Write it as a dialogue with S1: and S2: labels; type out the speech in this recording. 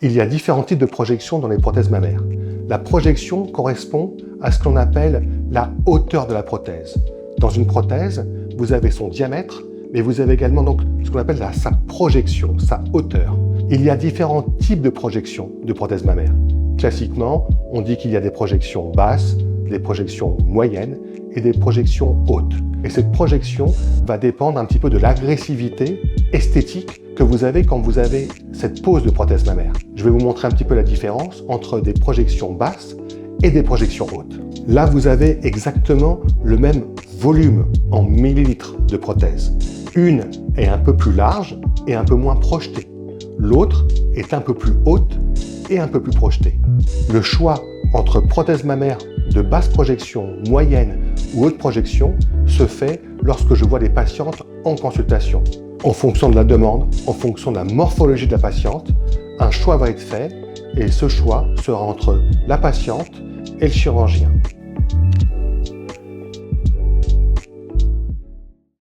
S1: Il y a différents types de projections dans les prothèses mammaires. La projection correspond à ce qu'on appelle la hauteur de la prothèse. Dans une prothèse, vous avez son diamètre, mais vous avez également donc ce qu'on appelle sa projection, sa hauteur. Il y a différents types de projections de prothèses mammaires. Classiquement, on dit qu'il y a des projections basses, des projections moyennes et des projections hautes. Et cette projection va dépendre un petit peu de l'agressivité esthétique que vous avez quand vous avez cette pose de prothèse mammaire. Je vais vous montrer un petit peu la différence entre des projections basses et des projections hautes. Là, vous avez exactement le même volume en millilitres de prothèse. Une est un peu plus large et un peu moins projetée. L'autre est un peu plus haute et un peu plus projetée. Le choix entre prothèse mammaire de basse projection, moyenne ou haute projection se fait lorsque je vois les patientes en consultation. En fonction de la demande, en fonction de la morphologie de la patiente, un choix va être fait et ce choix sera entre la patiente et le chirurgien.